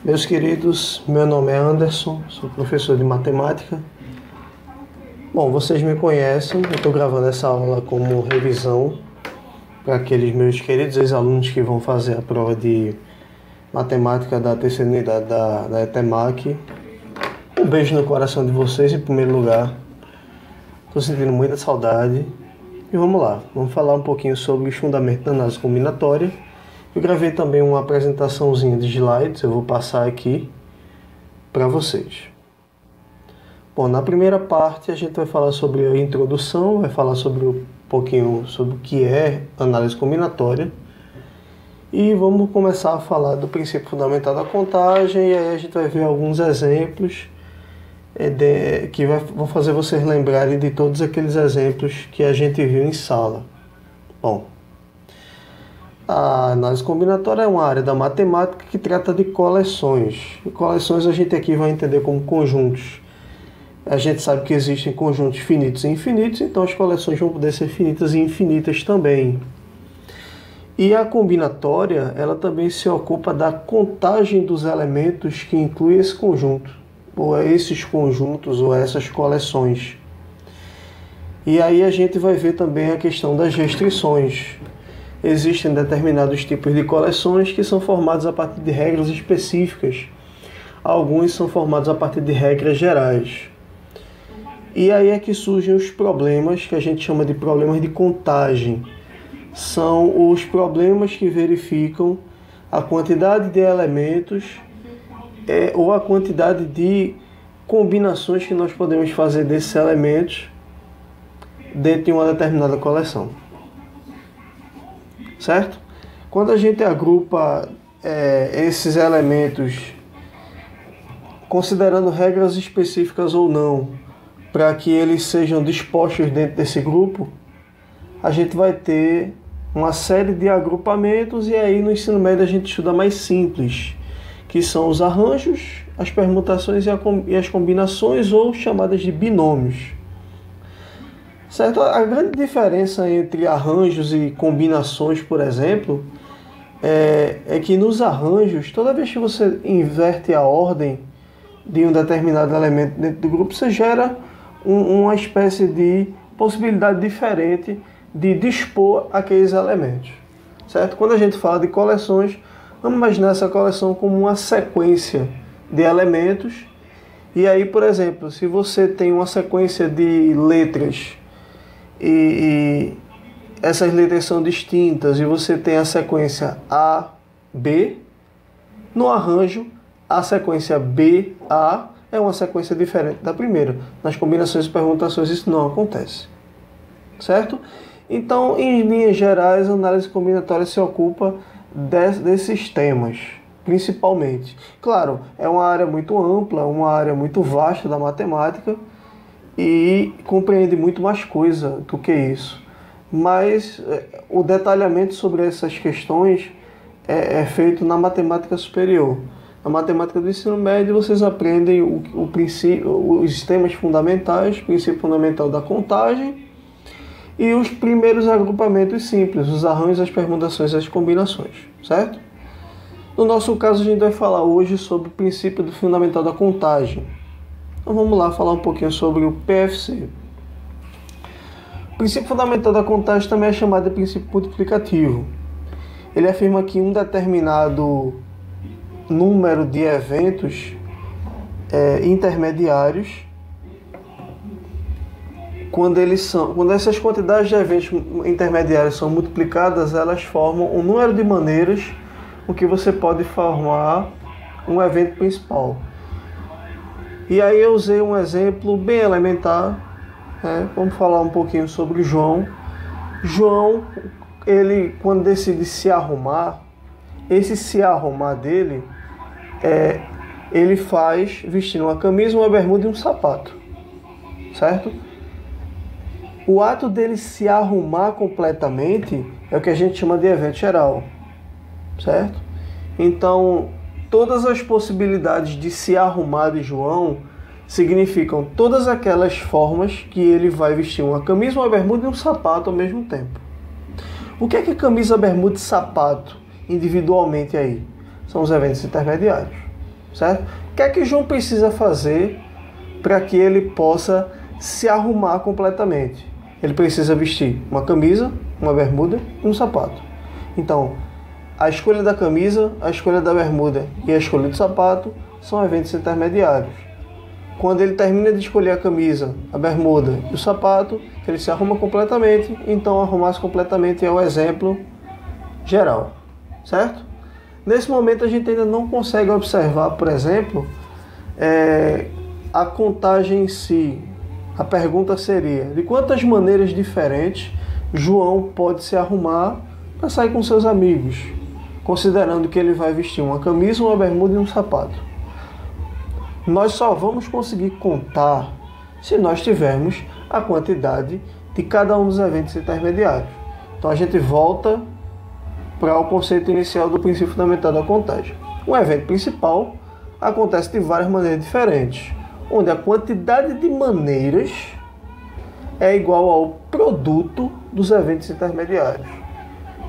Meus queridos, meu nome é Anderson, sou professor de matemática. Bom, vocês me conhecem, eu estou gravando essa aula como revisão para aqueles meus queridos ex-alunos que vão fazer a prova de matemática da terceira unidade da ETEMAC. Um beijo no coração de vocês em primeiro lugar. Estou sentindo muita saudade. E vamos lá, vamos falar um pouquinho sobre os fundamentos da análise combinatória. Eu gravei também uma apresentaçãozinha de slides, eu vou passar aqui para vocês. Bom, na primeira parte a gente vai falar sobre a introdução, vai falar sobre um pouquinho sobre o que é análise combinatória. E vamos começar a falar do princípio fundamental da contagem, e aí a gente vai ver alguns exemplos que vão fazer vocês lembrarem de todos aqueles exemplos que a gente viu em sala. Bom, a análise combinatória é uma área da matemática que trata de coleções. E coleções a gente aqui vai entender como conjuntos. A gente sabe que existem conjuntos finitos e infinitos, então as coleções vão poder ser finitas e infinitas também. E a combinatória, ela também se ocupa da contagem dos elementos que inclui esse conjunto, ou esses conjuntos, ou essas coleções. E aí a gente vai ver também a questão das restrições. Existem determinados tipos de coleções que são formados a partir de regras específicas. Alguns são formados a partir de regras gerais. E aí é que surgem os problemas que a gente chama de problemas de contagem. São os problemas que verificam a quantidade de elementos ou a quantidade de combinações que nós podemos fazer desses elementos dentro de uma determinada coleção. Certo? Quando a gente agrupa esses elementos, considerando regras específicas ou não, para que eles sejam dispostos dentro desse grupo, a gente vai ter uma série de agrupamentos, e aí no ensino médio a gente estuda mais simples, que são os arranjos, as permutações e as combinações, ou chamadas de binômios. Certo? A grande diferença entre arranjos e combinações, por exemplo, é que nos arranjos, toda vez que você inverte a ordem de um determinado elemento dentro do grupo, você gera uma espécie de possibilidade diferente de dispor aqueles elementos. Certo? Quando a gente fala de coleções, vamos imaginar essa coleção como uma sequência de elementos. E aí, por exemplo, se você tem uma sequência de letras e essas letras são distintas e você tem a sequência A, B, no arranjo a sequência B, A é uma sequência diferente da primeira. Nas combinações e permutações isso não acontece. Certo? Então, em linhas gerais, a análise combinatória se ocupa desses temas, principalmente. Claro, é uma área muito ampla, uma área muito vasta da matemática, e compreende muito mais coisa do que isso. Mas o detalhamento sobre essas questões é feito na matemática superior. Na matemática do ensino médio vocês aprendem os sistemas fundamentais, o princípio fundamental da contagem e os primeiros agrupamentos simples, os arranjos, as permutações e as combinações, certo? No nosso caso a gente vai falar hoje sobre o princípio fundamental da contagem. Então vamos lá falar um pouquinho sobre o PFC. O princípio fundamental da contagem também é chamado de princípio multiplicativo. Ele afirma que um determinado número de eventos intermediários, quando essas quantidades de eventos intermediários são multiplicadas, elas formam um número de maneiras com que você pode formar um evento principal. E aí eu usei um exemplo bem elementar, Vamos falar um pouquinho sobre o João. João, ele quando decide se arrumar, esse se arrumar dele, ele faz vestindo uma camisa, uma bermuda e um sapato, certo? O ato dele se arrumar completamente é o que a gente chama de evento geral, certo? Então, todas as possibilidades de se arrumar de João significam todas aquelas formas que ele vai vestir uma camisa, uma bermuda e um sapato ao mesmo tempo. O que é camisa, bermuda e sapato individualmente aí? São os eventos intermediários, certo? O que é que João precisa fazer para que ele possa se arrumar completamente? Ele precisa vestir uma camisa, uma bermuda e um sapato. Então, a escolha da camisa, a escolha da bermuda e a escolha do sapato são eventos intermediários. Quando ele termina de escolher a camisa, a bermuda e o sapato, ele se arruma completamente. Então, arrumar-se completamente é o exemplo geral, certo? Nesse momento, a gente ainda não consegue observar, por exemplo, a contagem em si. A pergunta seria: de quantas maneiras diferentes João pode se arrumar para sair com seus amigos, considerando que ele vai vestir uma camisa, uma bermuda e um sapato? Nós só vamos conseguir contar se nós tivermos a quantidade de cada um dos eventos intermediários. Então a gente volta para o conceito inicial do princípio fundamental da contagem. Um evento principal acontece de várias maneiras diferentes, onde a quantidade de maneiras é igual ao produto dos eventos intermediários.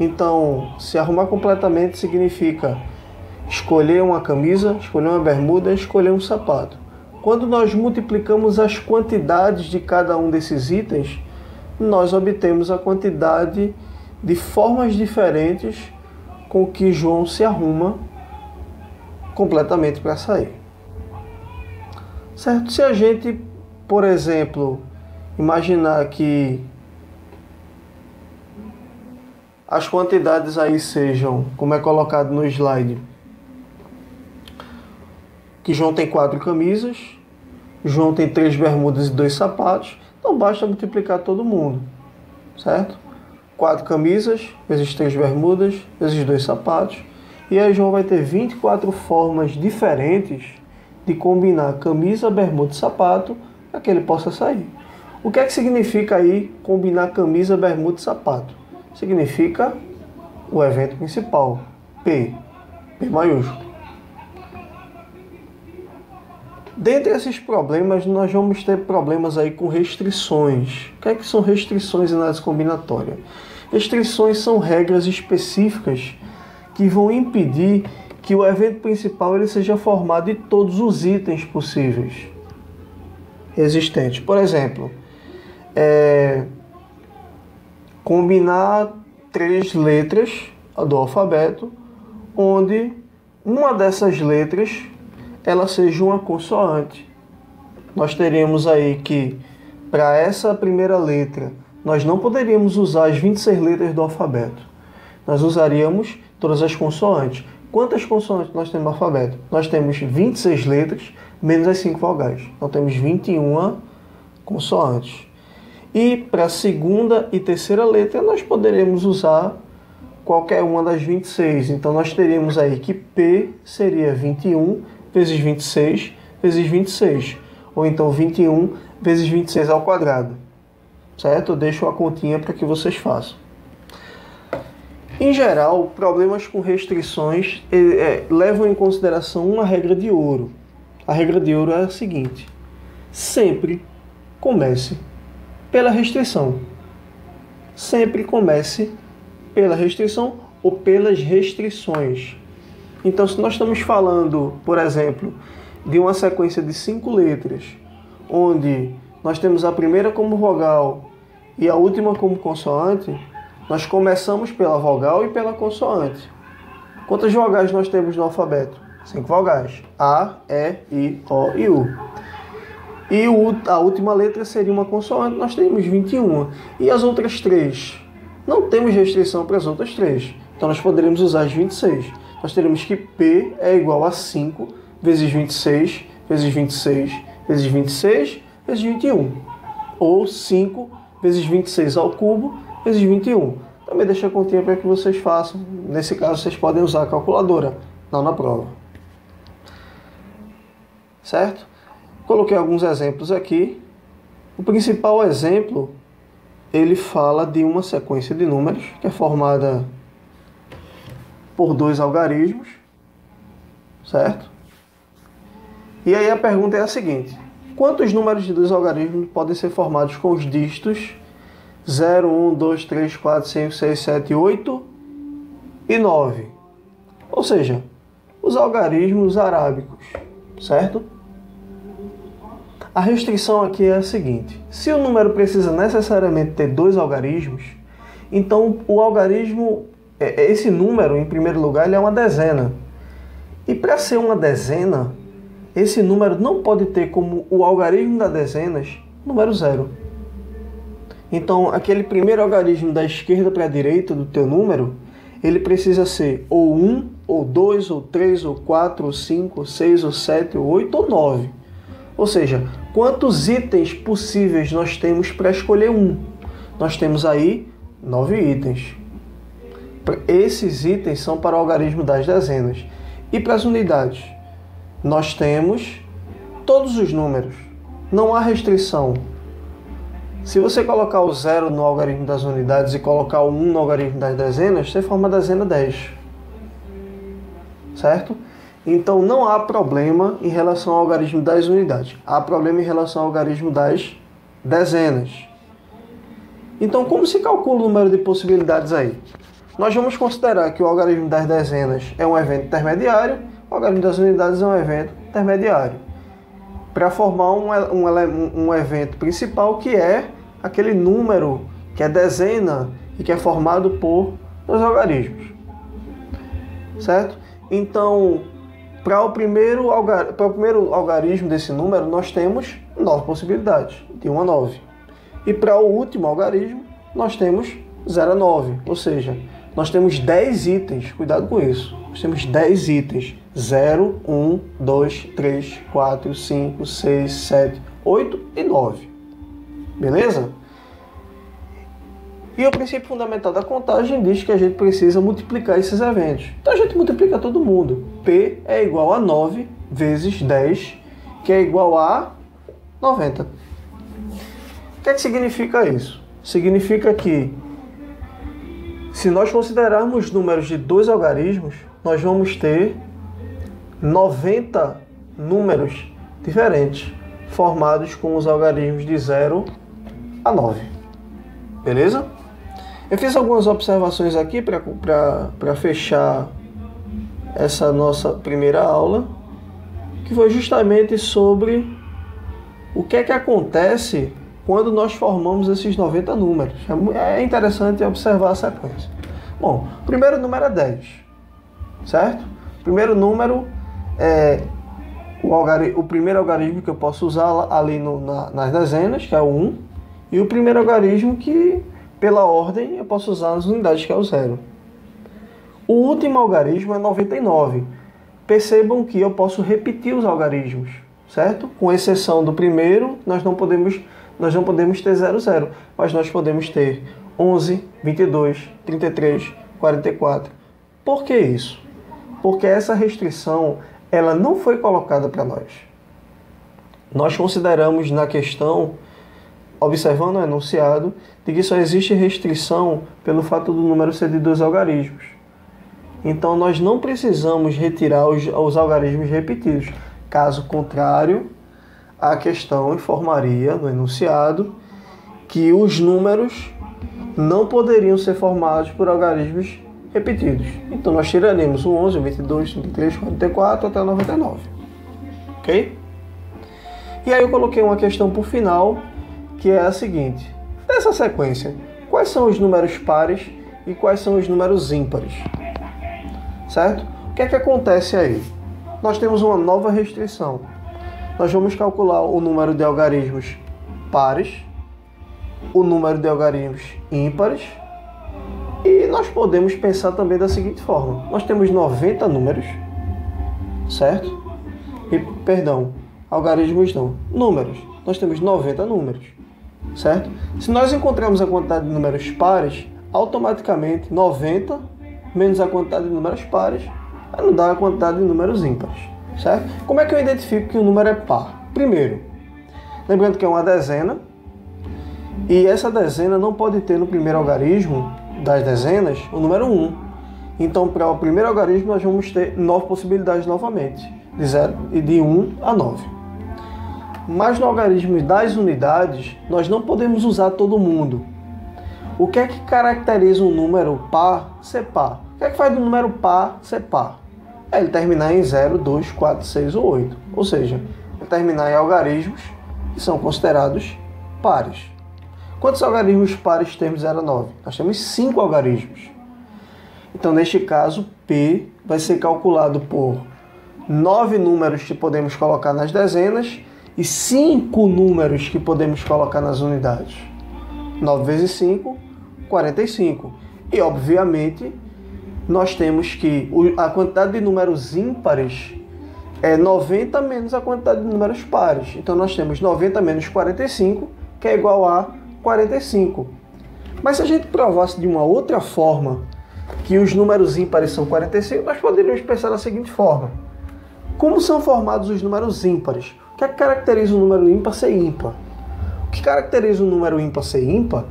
Então, se arrumar completamente significa escolher uma camisa, escolher uma bermuda, escolher um sapato. Quando nós multiplicamos as quantidades de cada um desses itens, nós obtemos a quantidade de formas diferentes com que João se arruma completamente para sair. Certo? Se a gente, por exemplo, imaginar que as quantidades aí sejam, como é colocado no slide, que João tem 4 camisas, João tem 3 bermudas e 2 sapatos, então basta multiplicar todo mundo, certo? 4 camisas, vezes 3 bermudas, vezes 2 sapatos, e aí João vai ter 24 formas diferentes de combinar camisa, bermuda e sapato para que ele possa sair. O que é que significa aí combinar camisa, bermuda e sapato? Significa o evento principal, P maiúsculo. Dentre esses problemas, nós vamos ter problemas aí com restrições. O que é que são restrições em análise combinatória? Restrições são regras específicas que vão impedir que o evento principal ele seja formado de todos os itens possíveis existentes. Por exemplo, combinar 3 letras do alfabeto, onde uma dessas letras ela seja uma consoante. Nós teríamos aí que, para essa primeira letra, nós não poderíamos usar as 26 letras do alfabeto. Nós usaríamos todas as consoantes. Quantas consoantes nós temos no alfabeto? Nós temos 26 letras, menos as 5 vogais. Então temos 21 consoantes. E para a segunda e terceira letra, nós poderíamos usar qualquer uma das 26. Então nós teríamos aí que P seria 21 vezes 26 vezes 26. Ou então 21 vezes 26 ao quadrado. Certo? Eu deixo a continha para que vocês façam. Em geral, problemas com restrições levam em consideração uma regra de ouro. A regra de ouro é a seguinte: sempre comece pela restrição. Sempre comece pela restrição ou pelas restrições. Então, se nós estamos falando, por exemplo, de uma sequência de 5 letras, onde nós temos a primeira como vogal e a última como consoante, nós começamos pela vogal e pela consoante. Quantas vogais nós temos no alfabeto? 5 vogais. A, E, I, O e U. E a última letra seria uma consoante, nós teríamos 21. E as outras 3? Não temos restrição para as outras 3. Então nós poderíamos usar as 26. Nós teríamos que P é igual a 5 vezes 26, vezes 26, vezes 26, vezes 21. Ou 5 vezes 26 ao cubo, vezes 21. Também deixa a continha para que vocês façam. Nesse caso, vocês podem usar a calculadora, não na prova. Certo? Coloquei alguns exemplos aqui. O principal exemplo, ele fala de uma sequência de números, que é formada por 2 algarismos, certo? E aí a pergunta é a seguinte: quantos números de 2 algarismos podem ser formados com os dígitos 0, 1, 2, 3, 4, 5, 6, 7, 8 e 9? Ou seja, o os algarismos arábicos, certo? A restrição aqui é a seguinte: se o número precisa necessariamente ter 2 algarismos, então o algarismo, esse número, em primeiro lugar, ele é uma dezena. E para ser uma dezena, esse número não pode ter como o algarismo das dezenas número 0. Então, aquele primeiro algarismo da esquerda para a direita do teu número, ele precisa ser ou 1, ou 2, ou 3, ou 4, ou 5, ou 6, ou 7, ou 8, ou 9. Ou seja, quantos itens possíveis nós temos para escolher um? Nós temos aí 9 itens. Esses itens são para o algarismo das dezenas. E para as unidades? Nós temos todos os números. Não há restrição. Se você colocar o 0 no algarismo das unidades e colocar o 1 no algarismo das dezenas, você forma a dezena 10. Certo? Então não há problema em relação ao algarismo das unidades. Há problema em relação ao algarismo das dezenas. Então como se calcula o número de possibilidades aí? Nós vamos considerar que o algarismo das dezenas é um evento intermediário, o algarismo das unidades é um evento intermediário. Para formar um evento principal, que é aquele número que é dezena e que é formado por 2 algarismos. Certo? Então, para o primeiro algarismo desse número, nós temos 9 possibilidades, de 1 a 9. E para o último algarismo, nós temos 0 a 9, ou seja, nós temos 10 itens, cuidado com isso. Nós temos 10 itens, 0, 1, 2, 3, 4, 5, 6, 7, 8 e 9. Beleza? E o princípio fundamental da contagem diz que a gente precisa multiplicar esses eventos. Então a gente multiplica todo mundo. P é igual a 9 vezes 10, que é igual a 90. O que é que significa isso? Significa que se nós considerarmos números de 2 algarismos, nós vamos ter 90 números diferentes, formados com os algarismos de 0 a 9. Beleza? Eu fiz algumas observações aqui para fechar essa nossa primeira aula, que foi justamente sobre o que é que acontece quando nós formamos esses 90 números. É interessante observar a sequência. Bom, o primeiro número é 10, certo? O primeiro número é o primeiro algarismo que eu posso usar ali nas dezenas, que é o 1, e o primeiro algarismo que, pela ordem, eu posso usar nas unidades, que é o 0. O último algarismo é 99. Percebam que eu posso repetir os algarismos, certo? Com exceção do primeiro, nós não podemos ter 00, mas nós podemos ter 11, 22, 33, 44. Por que isso? Porque essa restrição, ela não foi colocada para nós. Nós consideramos na questão, observando o enunciado, de que só existe restrição pelo fato do número ser de 2 algarismos. Então nós não precisamos retirar os algarismos repetidos. Caso contrário, a questão informaria no enunciado que os números não poderiam ser formados por algarismos repetidos. Então nós tiraremos o 11, o 22, 33, 44 até o 99. Ok? E aí eu coloquei uma questão por final, que é a seguinte: dessa sequência, quais são os números pares e quais são os números ímpares? Certo? O que é que acontece aí? Nós temos uma nova restrição. Nós vamos calcular o número de algarismos pares, o número de algarismos ímpares, e nós podemos pensar também da seguinte forma: nós temos 90 números, certo? Algarismos não, números. Nós temos 90 números, certo? Se nós encontramos a quantidade de números pares, automaticamente 90 menos a quantidade de números pares vai nos dar a quantidade de números ímpares, certo? Como é que eu identifico que o número é par? Primeiro, lembrando que é uma dezena, e essa dezena não pode ter no primeiro algarismo das dezenas o número 1. Então, para o primeiro algarismo, nós vamos ter 9 possibilidades novamente, de 1 a 9. Mas no algarismo das unidades, nós não podemos usar todo mundo. O que é que caracteriza um número par ser par? O que é que faz do número par ser par? é ele terminar em 0, 2, 4, 6 ou 8. Ou seja, ele terminar em algarismos que são considerados pares. Quantos algarismos pares temos de 0 a 9? Nós temos 5 algarismos. Então, neste caso, P vai ser calculado por 9 números que podemos colocar nas dezenas e 5 números que podemos colocar nas unidades. 9 vezes 5, 45. E, obviamente, nós temos que a quantidade de números ímpares é 90 menos a quantidade de números pares. Então, nós temos 90 menos 45, que é igual a 45. Mas se a gente provasse de uma outra forma que os números ímpares são 45, nós poderíamos pensar da seguinte forma. Como são formados os números ímpares? O que é que caracteriza o número ímpar ser ímpar? O que caracteriza o número ímpar ser ímpar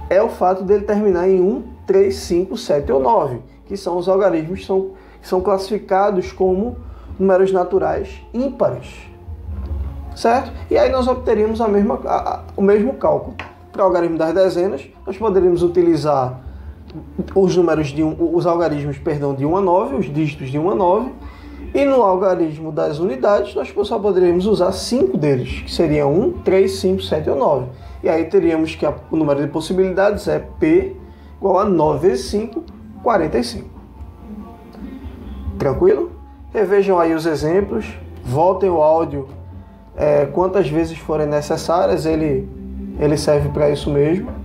é o fato dele terminar em 1, 3, 5, 7 ou 9, que são os algarismos que são classificados como números naturais ímpares. Certo? E aí nós obteríamos o mesmo cálculo. Para o algarismo das dezenas, nós poderíamos utilizar os algarismos de 1 a 9, os dígitos de 1 a 9, e no algarismo das unidades nós só poderíamos usar 5 deles, que seriam 1, 3, 5, 7 ou 9. E aí teríamos que o número de possibilidades é P igual a 9 vezes 5, 45. Tranquilo? Revejam aí os exemplos, voltem o áudio quantas vezes forem necessárias, ele serve para isso mesmo.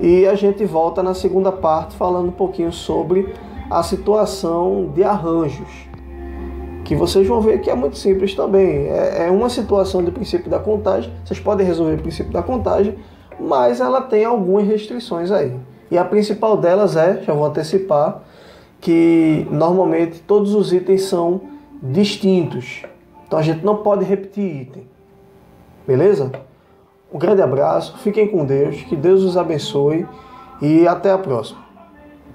E a gente volta na segunda parte falando um pouquinho sobre a situação de arranjos, que vocês vão ver que é muito simples também. É uma situação do princípio da contagem, vocês podem resolver o princípio da contagem, mas ela tem algumas restrições aí. E a principal delas já vou antecipar, que normalmente todos os itens são distintos. Então a gente não pode repetir item. Beleza? Um grande abraço, fiquem com Deus, que Deus os abençoe e até a próxima.